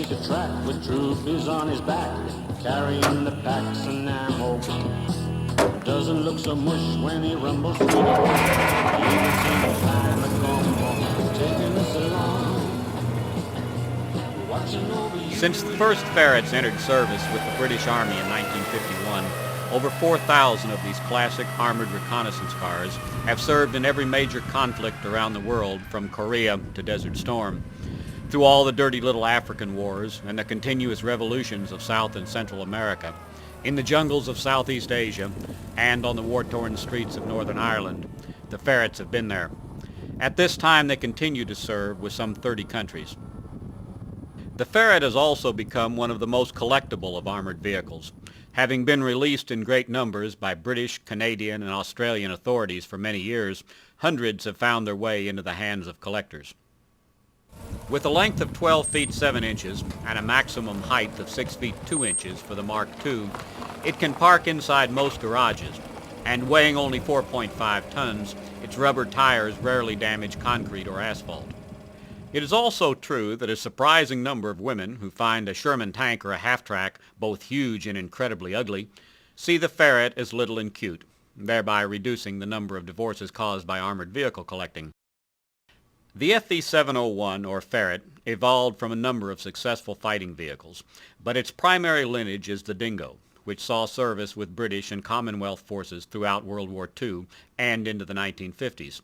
take a track with trophies on his back, carrying the packs and ammo. Doesn't look so mush when he rumbles through the woods. Even some time ago, taking us along, watching over you. Since the first Ferrets entered service with the British Army in 1951, over 4,000 of these classic armored reconnaissance cars have served in every major conflict around the world, from Korea to Desert Storm. Through all the dirty little African wars and the continuous revolutions of South and Central America, in the jungles of Southeast Asia, and on the war-torn streets of Northern Ireland, the Ferrets have been there. At this time, they continue to serve with some 30 countries. The Ferret has also become one of the most collectible of armored vehicles. Having been released in great numbers by British, Canadian, and Australian authorities for many years, hundreds have found their way into the hands of collectors. With a length of 12 feet 7 inches and a maximum height of 6 feet 2 inches for the Mark II, it can park inside most garages, and weighing only 4.5 tons, its rubber tires rarely damage concrete or asphalt. It is also true that a surprising number of women who find a Sherman tank or a half-track both huge and incredibly ugly see the Ferret as little and cute, thereby reducing the number of divorces caused by armored vehicle collecting. The FV-701, or Ferret, evolved from a number of successful fighting vehicles, but its primary lineage is the Dingo, which saw service with British and Commonwealth forces throughout World War II and into the 1950s.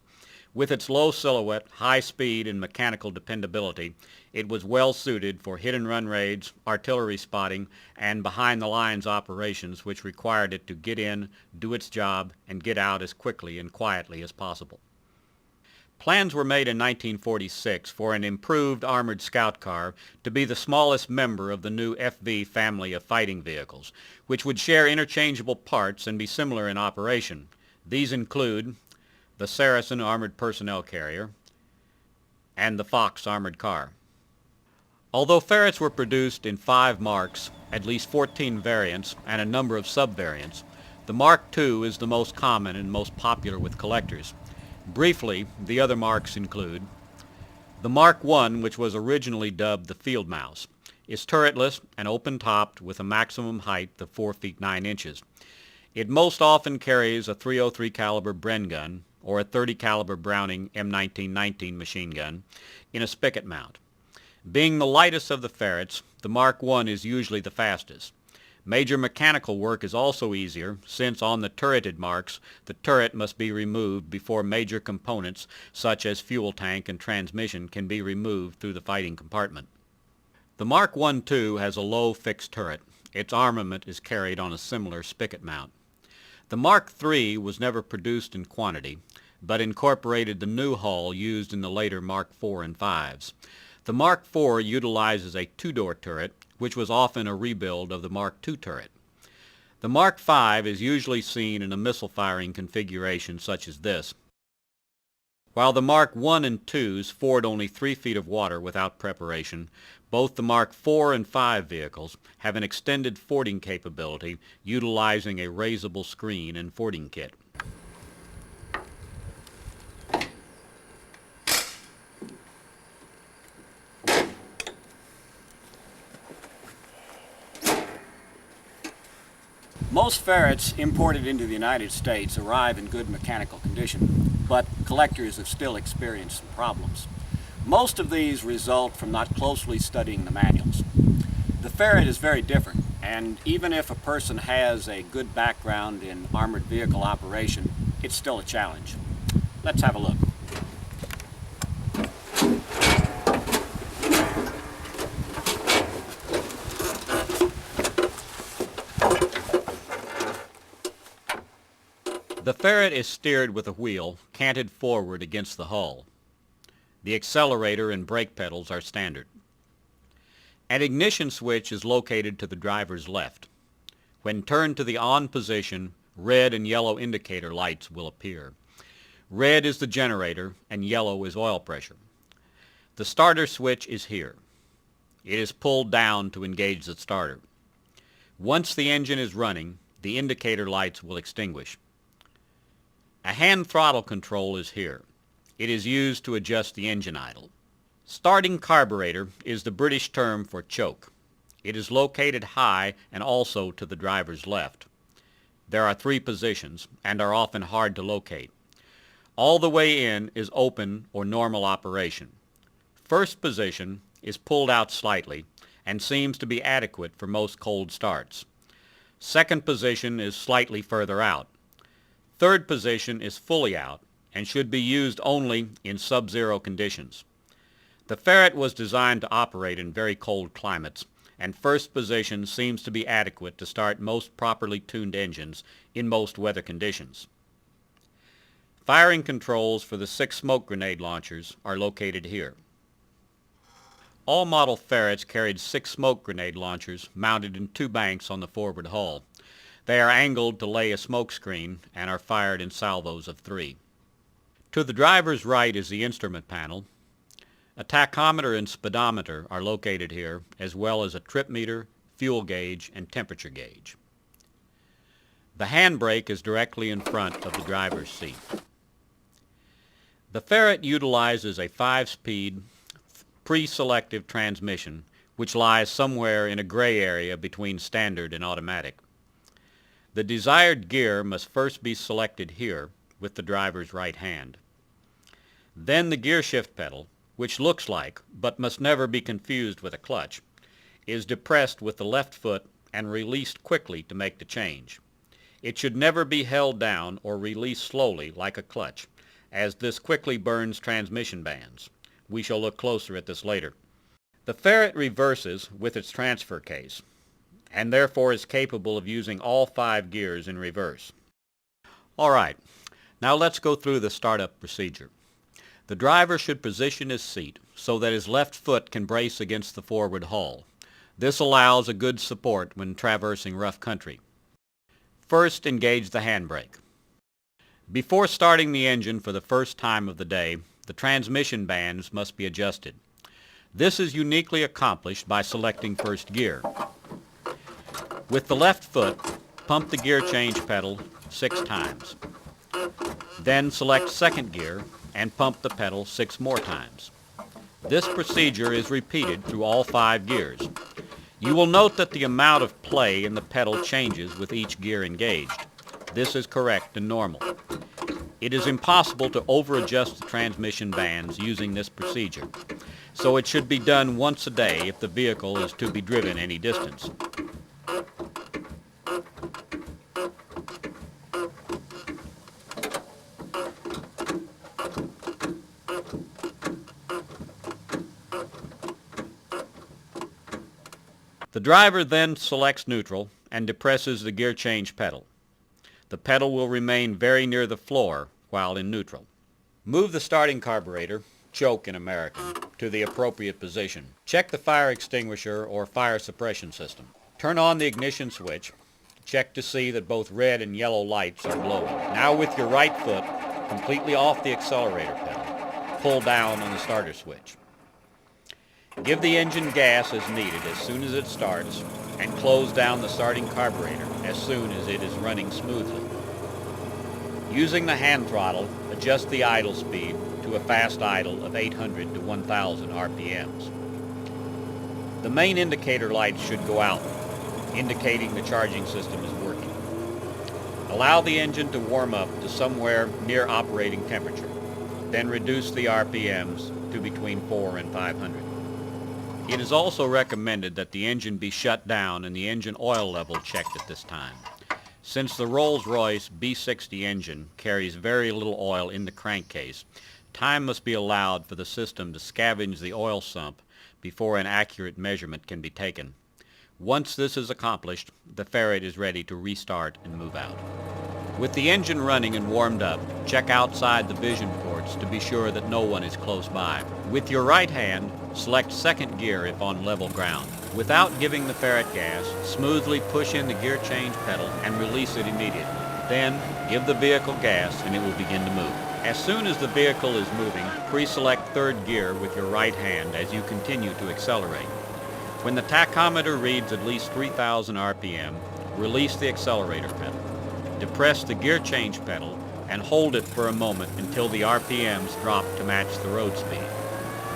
With its low silhouette, high speed, and mechanical dependability, it was well suited for hit-and-run raids, artillery spotting, and behind-the-lines operations which required it to get in, do its job, and get out as quickly and quietly as possible. Plans were made in 1946 for an improved armored scout car to be the smallest member of the new FV family of fighting vehicles, which would share interchangeable parts and be similar in operation. These include the Saracen Armored Personnel Carrier, and the Fox Armored Car. Although Ferrets were produced in 5 marks, at least 14 variants, and a number of sub-variants, the Mark II is the most common and most popular with collectors. Briefly, the other marks include the Mark I, which was originally dubbed the Field Mouse, is turretless and open-topped with a maximum height of 4 feet 9 inches. It most often carries a .303 caliber Bren gun or a .30 caliber Browning M1919 machine gun in a spigot mount. Being the lightest of the Ferrets, the Mark I is usually the fastest. Major mechanical work is also easier, since on the turreted marks, the turret must be removed before major components such as fuel tank and transmission can be removed through the fighting compartment. The Mark I II has a low fixed turret. Its armament is carried on a similar spigot mount. The Mark III was never produced in quantity, but incorporated the new hull used in the later Mark IV and Vs. The Mark IV utilizes a 2-door turret, which was often a rebuild of the Mark II turret. The Mark V is usually seen in a missile-firing configuration such as this. While the Mark I and IIs ford only 3 feet of water without preparation, both the Mark IV and V vehicles have an extended fording capability utilizing a raisable screen and fording kit. Most Ferrets imported into the United States arrive in good mechanical condition, but collectors have still experienced some problems. Most of these result from not closely studying the manuals. The Ferret is very different, and even if a person has a good background in armored vehicle operation, it's still a challenge. Let's have a look. The Ferret is steered with a wheel canted forward against the hull. The accelerator and brake pedals are standard. An ignition switch is located to the driver's left. When turned to the on position, red and yellow indicator lights will appear. Red is the generator and yellow is oil pressure. The starter switch is here. It is pulled down to engage the starter. Once the engine is running, the indicator lights will extinguish. A hand throttle control is here. It is used to adjust the engine idle. Starting carburetor is the British term for choke. It is located high and also to the driver's left. There are 3 positions and are often hard to locate. All the way in is open or normal operation. First position is pulled out slightly and seems to be adequate for most cold starts. Second position is slightly further out. Third position is fully out and should be used only in sub-zero conditions. The Ferret was designed to operate in very cold climates, and first position seems to be adequate to start most properly tuned engines in most weather conditions. Firing controls for the 6 smoke grenade launchers are located here. All model Ferrets carried 6 smoke grenade launchers mounted in 2 banks on the forward hull. They are angled to lay a smoke screen and are fired in salvos of 3. To the driver's right is the instrument panel. A tachometer and speedometer are located here, as well as a trip meter, fuel gauge, and temperature gauge. The handbrake is directly in front of the driver's seat. The Ferret utilizes a 5-speed pre-selective transmission, which lies somewhere in a gray area between standard and automatic. The desired gear must first be selected here with the driver's right hand. Then the gear shift pedal, which looks like, but must never be confused with a clutch, is depressed with the left foot and released quickly to make the change. It should never be held down or released slowly like a clutch, as this quickly burns transmission bands. We shall look closer at this later. The Ferret reverses with its transfer case, and therefore is capable of using all 5 gears in reverse. All right, now let's go through the startup procedure. The driver should position his seat so that his left foot can brace against the forward hull. This allows a good support when traversing rough country. First, engage the handbrake. Before starting the engine for the first time of the day, the transmission bands must be adjusted. This is uniquely accomplished by selecting first gear. With the left foot, pump the gear change pedal 6 times. Then select second gear and pump the pedal 6 more times. This procedure is repeated through all 5 gears. You will note that the amount of play in the pedal changes with each gear engaged. This is correct and normal. It is impossible to over-adjust the transmission bands using this procedure, so it should be done once a day if the vehicle is to be driven any distance. The driver then selects neutral and depresses the gear change pedal. The pedal will remain very near the floor while in neutral. Move the starting carburetor, choke in American, to the appropriate position. Check the fire extinguisher or fire suppression system. Turn on the ignition switch. Check to see that both red and yellow lights are glowing. Now with your right foot completely off the accelerator pedal, pull down on the starter switch. Give the engine gas as needed as soon as it starts and close down the starting carburetor as soon as it is running smoothly. Using the hand throttle, adjust the idle speed to a fast idle of 800 to 1000 RPMs. The main indicator lights should go out, indicating the charging system is working. Allow the engine to warm up to somewhere near operating temperature, then reduce the RPMs to between 400 and 500. It is also recommended that the engine be shut down and the engine oil level checked at this time. Since the Rolls-Royce B60 engine carries very little oil in the crankcase, time must be allowed for the system to scavenge the oil sump before an accurate measurement can be taken. Once this is accomplished, the Ferret is ready to restart and move out. With the engine running and warmed up, check outside the vision ports to be sure that no one is close by. With your right hand, select second gear if on level ground. Without giving the Ferret gas, smoothly push in the gear change pedal and release it immediately. Then, give the vehicle gas and it will begin to move. As soon as the vehicle is moving, pre-select third gear with your right hand as you continue to accelerate. When the tachometer reads at least 3000 RPM, release the accelerator pedal. Depress the gear change pedal and hold it for a moment until the RPMs drop to match the road speed.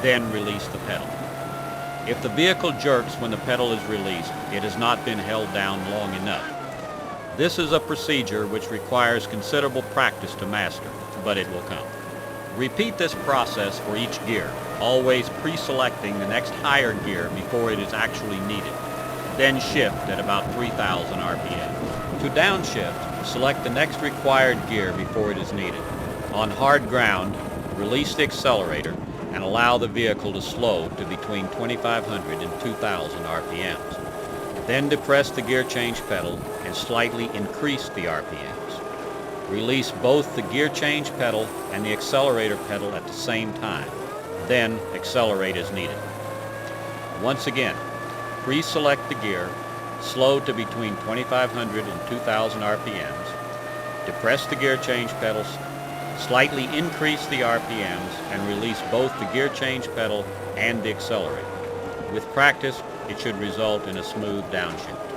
Then release the pedal. If the vehicle jerks when the pedal is released, it has not been held down long enough. This is a procedure which requires considerable practice to master, but it will come. Repeat this process for each gear, always pre-selecting the next higher gear before it is actually needed. Then shift at about 3,000 RPM. To downshift, select the next required gear before it is needed. On hard ground, release the accelerator and allow the vehicle to slow to between 2,500 and 2,000 RPMs. Then depress the gear change pedal and slightly increase the RPMs. Release both the gear change pedal and the accelerator pedal at the same time. Then accelerate as needed. Once again, pre-select the gear, slow to between 2,500 and 2,000 RPMs, depress the gear change pedals, slightly increase the RPMs, and release both the gear change pedal and the accelerator. With practice, it should result in a smooth downshift.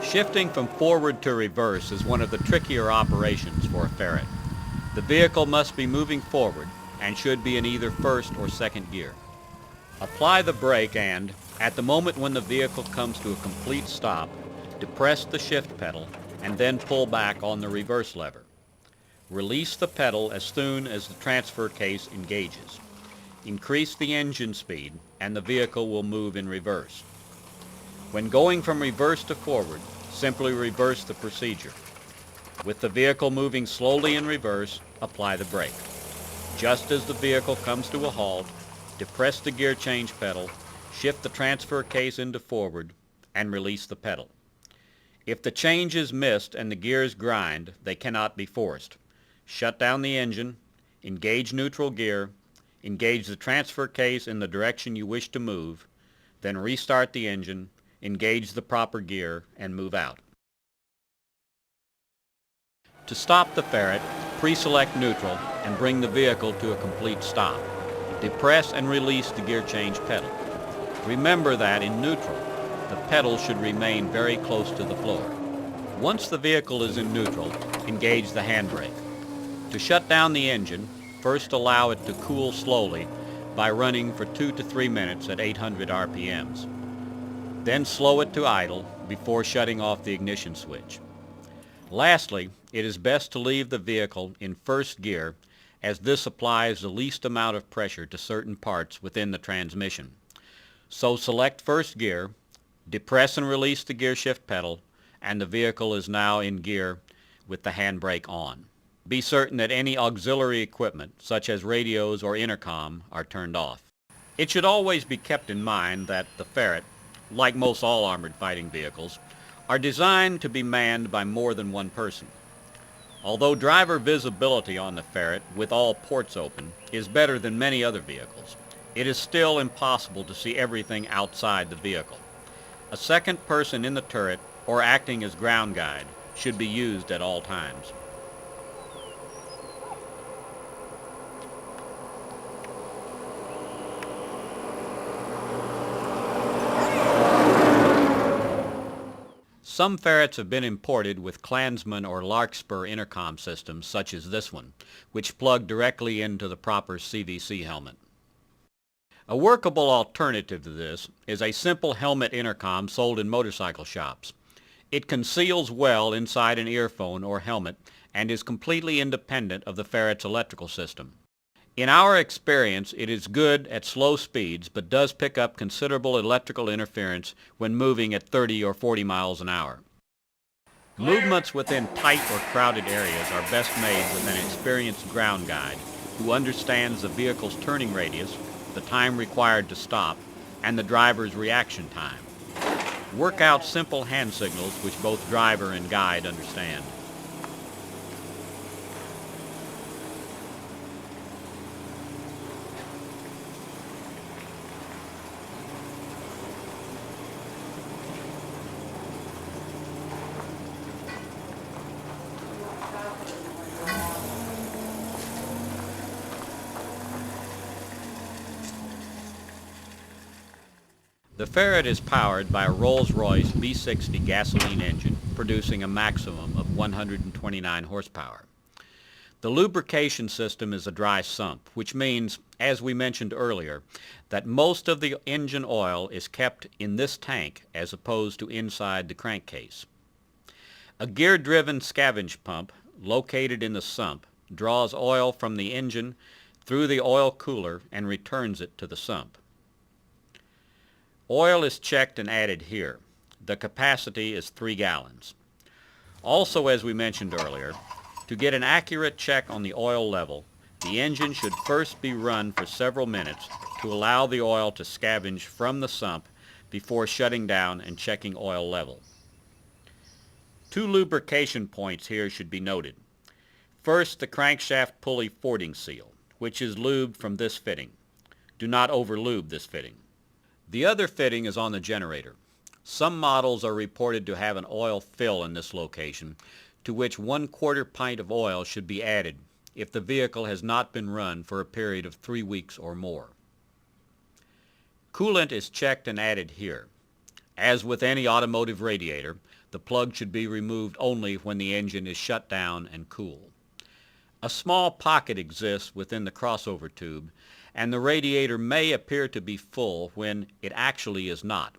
Shifting from forward to reverse is one of the trickier operations for a Ferret. The vehicle must be moving forward and should be in either first or second gear. Apply the brake and, at the moment when the vehicle comes to a complete stop, depress the shift pedal and then pull back on the reverse lever. Release the pedal as soon as the transfer case engages. Increase the engine speed and the vehicle will move in reverse. When going from reverse to forward, simply reverse the procedure. With the vehicle moving slowly in reverse, apply the brake. Just as the vehicle comes to a halt, depress the gear change pedal, shift the transfer case into forward, and release the pedal. If the change is missed and the gears grind, they cannot be forced. Shut down the engine, engage neutral gear, engage the transfer case in the direction you wish to move, then restart the engine, engage the proper gear, and move out. To stop the Ferret, pre-select neutral and bring the vehicle to a complete stop. Depress and release the gear change pedal. Remember that in neutral, the pedal should remain very close to the floor. Once the vehicle is in neutral, engage the handbrake. To shut down the engine, first allow it to cool slowly by running for 2 to 3 minutes at 800 RPMs. Then slow it to idle before shutting off the ignition switch. Lastly, it is best to leave the vehicle in first gear as this applies the least amount of pressure to certain parts within the transmission. So select first gear, depress and release the gear shift pedal, and the vehicle is now in gear with the handbrake on. Be certain that any auxiliary equipment, such as radios or intercom, are turned off. It should always be kept in mind that the Ferret, like most all armored fighting vehicles, are designed to be manned by more than one person. Although driver visibility on the Ferret, with all ports open, is better than many other vehicles, it is still impossible to see everything outside the vehicle. A second person in the turret or acting as ground guide should be used at all times. Some Ferrets have been imported with Klansman or Larkspur intercom systems such as this one, which plug directly into the proper CVC helmet. A workable alternative to this is a simple helmet intercom sold in motorcycle shops. It conceals well inside an earphone or helmet and is completely independent of the Ferret's electrical system. In our experience, it is good at slow speeds but does pick up considerable electrical interference when moving at 30 or 40 miles an hour. Movements within tight or crowded areas are best made with an experienced ground guide who understands the vehicle's turning radius, the time required to stop, and the driver's reaction time. Work out simple hand signals which both driver and guide understand. The Ferret is powered by a Rolls-Royce V60 gasoline engine, producing a maximum of 129 horsepower. The lubrication system is a dry sump, which means, as we mentioned earlier, that most of the engine oil is kept in this tank as opposed to inside the crankcase. A gear-driven scavenge pump located in the sump draws oil from the engine through the oil cooler and returns it to the sump. Oil is checked and added here. The capacity is 3 gallons. Also, as we mentioned earlier, to get an accurate check on the oil level, the engine should first be run for several minutes to allow the oil to scavenge from the sump before shutting down and checking oil level. 2 lubrication points here should be noted. First, the crankshaft pulley fording seal, which is lubed from this fitting. Do not overlube this fitting. The other fitting is on the generator. Some models are reported to have an oil fill in this location, to which 1/4 pint of oil should be added if the vehicle has not been run for a period of 3 weeks or more. Coolant is checked and added here. As with any automotive radiator, the plug should be removed only when the engine is shut down and cool. A small pocket exists within the crossover tube, and the radiator may appear to be full when it actually is not.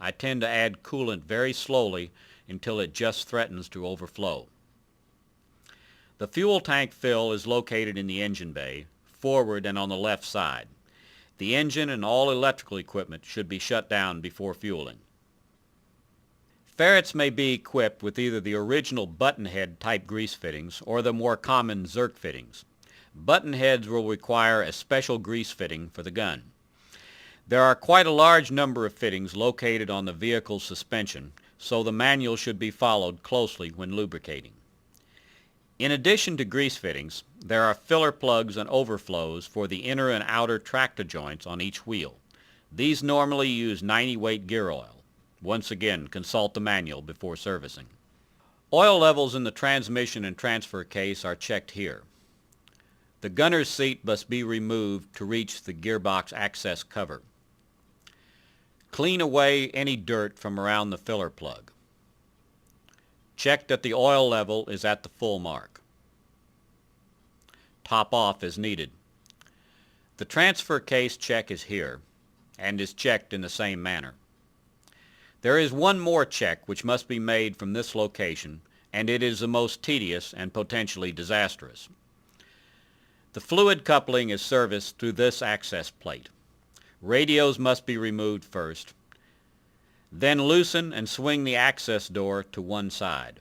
I tend to add coolant very slowly until it just threatens to overflow. The fuel tank fill is located in the engine bay, forward and on the left side. The engine and all electrical equipment should be shut down before fueling. Ferrets may be equipped with either the original buttonhead type grease fittings or the more common Zerk fittings. Buttonheads will require a special grease fitting for the gun. There are quite a large number of fittings located on the vehicle's suspension, so the manual should be followed closely when lubricating. In addition to grease fittings, there are filler plugs and overflows for the inner and outer tractor joints on each wheel. These normally use 90-weight gear oil. Once again, consult the manual before servicing. Oil levels in the transmission and transfer case are checked here. The gunner's seat must be removed to reach the gearbox access cover. Clean away any dirt from around the filler plug. Check that the oil level is at the full mark. Top off as needed. The transfer case check is here and is checked in the same manner. There is one more check which must be made from this location, and it is the most tedious and potentially disastrous. The fluid coupling is serviced through this access plate. Radios must be removed first. Then loosen and swing the access door to one side.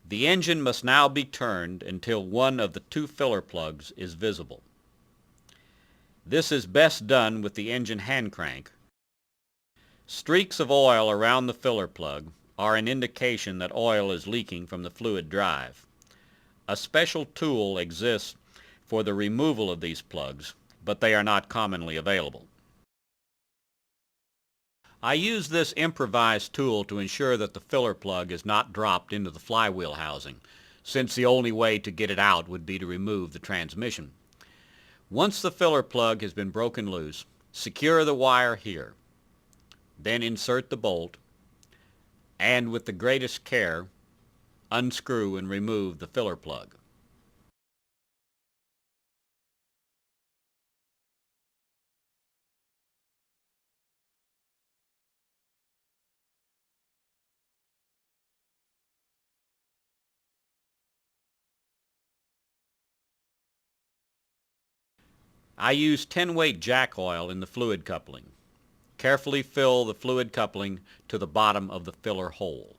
The engine must now be turned until one of the 2 filler plugs is visible. This is best done with the engine hand crank. Streaks of oil around the filler plug are an indication that oil is leaking from the fluid drive. A special tool exists for the removal of these plugs, but they are not commonly available. I use this improvised tool to ensure that the filler plug is not dropped into the flywheel housing, since the only way to get it out would be to remove the transmission. Once the filler plug has been broken loose, secure the wire here. Then insert the bolt, and with the greatest care, unscrew and remove the filler plug. I use 10-weight jack oil in the fluid coupling. Carefully fill the fluid coupling to the bottom of the filler hole.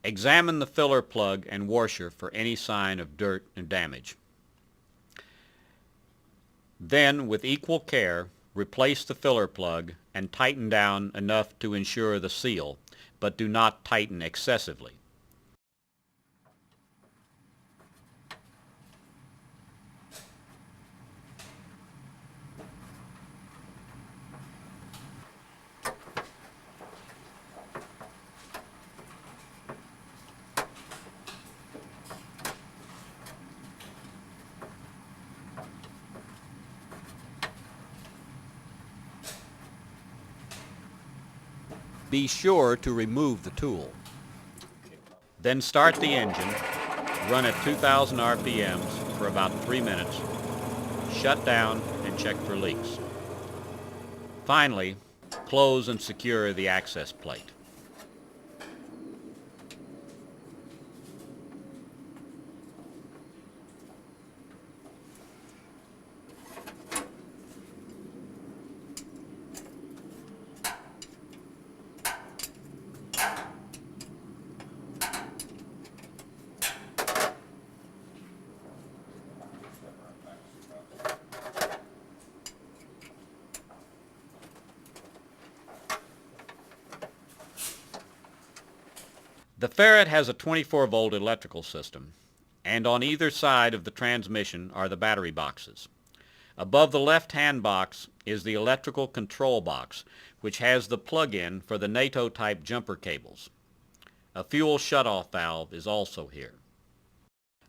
Examine the filler plug and washer for any sign of dirt and damage. Then, with equal care, replace the filler plug and tighten down enough to ensure the seal, but do not tighten excessively. be sure to remove the tool. Then start the engine, run at 2,000 RPMs for about 3 minutes, shut down and check for leaks. Finally, close and secure the access plate. The Ferret has a 24-volt electrical system, and on either side of the transmission are the battery boxes. Above the left-hand box is the electrical control box, which has the plug-in for the NATO-type jumper cables. A fuel shutoff valve is also here.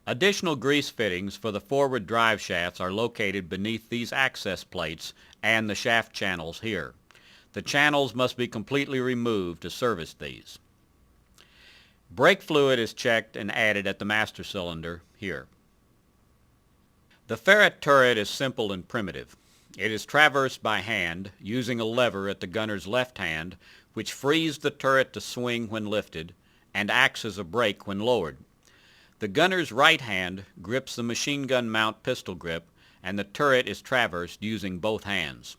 Additional grease fittings for the forward drive shafts are located beneath these access plates and the shaft channels here. The channels must be completely removed to service these. Brake fluid is checked and added at the master cylinder here. The Ferret turret is simple and primitive. It is traversed by hand using a lever at the gunner's left hand, which frees the turret to swing when lifted and acts as a brake when lowered. The gunner's right hand grips the machine gun mount pistol grip, and the turret is traversed using both hands.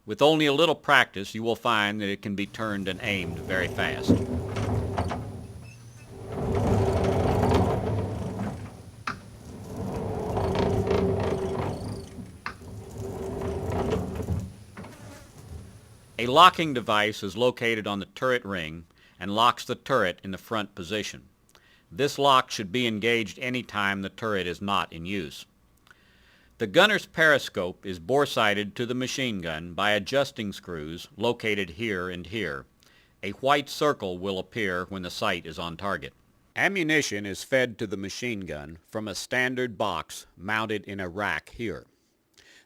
With only a little practice, you will find that it can be turned and aimed very fast. A locking device is located on the turret ring and locks the turret in the front position. This lock should be engaged any time the turret is not in use. The gunner's periscope is bore-sighted to the machine gun by adjusting screws located here and here. A white circle will appear when the sight is on target. Ammunition is fed to the machine gun from a standard box mounted in a rack here.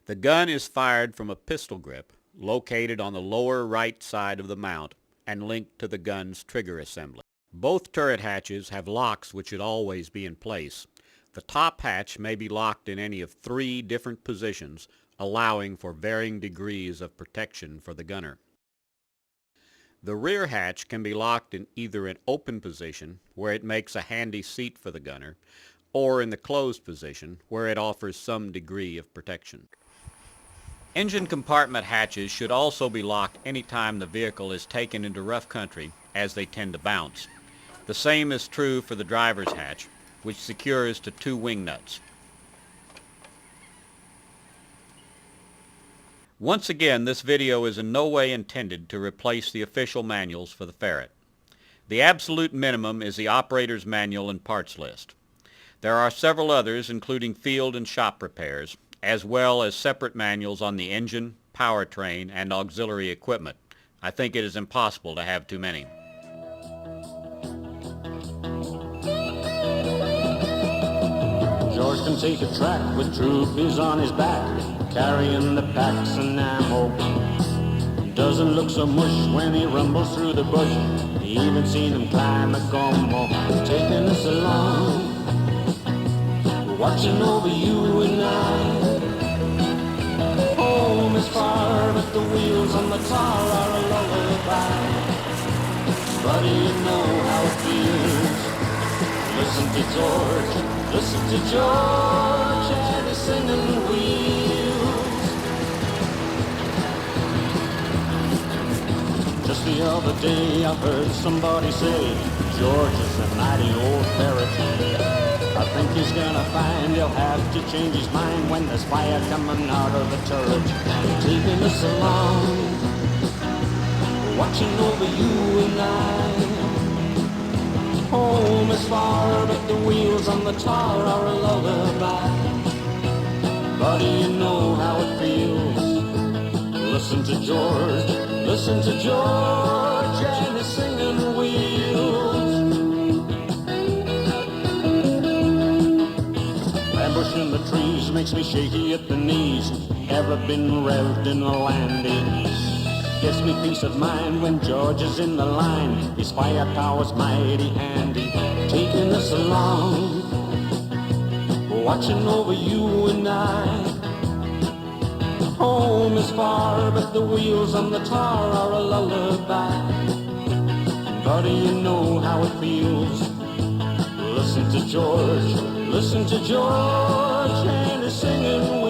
The gun is fired from a pistol grip located on the lower right side of the mount and linked to the gun's trigger assembly. Both turret hatches have locks which should always be in place. The top hatch may be locked in any of 3 different positions, allowing for varying degrees of protection for the gunner. The rear hatch can be locked in either an open position, where it makes a handy seat for the gunner, or in the closed position, where it offers some degree of protection. Engine compartment hatches should also be locked any time the vehicle is taken into rough country, as they tend to bounce. The same is true for the driver's hatch, which secures to 2 wing nuts. Once again, this video is in no way intended to replace the official manuals for the Ferret. The absolute minimum is the operator's manual and parts list. There are several others, including field and shop repairs, as well as separate manuals on the engine, powertrain, and auxiliary equipment. I think it is impossible to have too many. George can take a track with troopies on his back, carrying the packs and ammo. Doesn't look so mush when he rumbles through the bush. Even seen him climb a gumbo, taking us along, watching over you and I. Home is far, but the wheels on the car are a lullaby. Buddy, you know how it feels. Listen to George, and he's singing the wheels. Just the other day I heard somebody say, George is a mighty old ferret. I think he's gonna find he'll have to change his mind when there's fire coming out of the turret. Taking us along, watching over you and I. Home is far, but the wheels on the tar are a lullaby. Buddy, you know how it feels. Listen to George and his singing wheels. Ambushing the trees makes me shaky at the knees. Ever been revved in a landing? Gives me peace of mind when George is in the line. His firepower's mighty handy, taking us along, watching over you and I. Home is far, but the wheels on the tar are a lullaby. Buddy, you know how it feels. Listen to George, and he's singing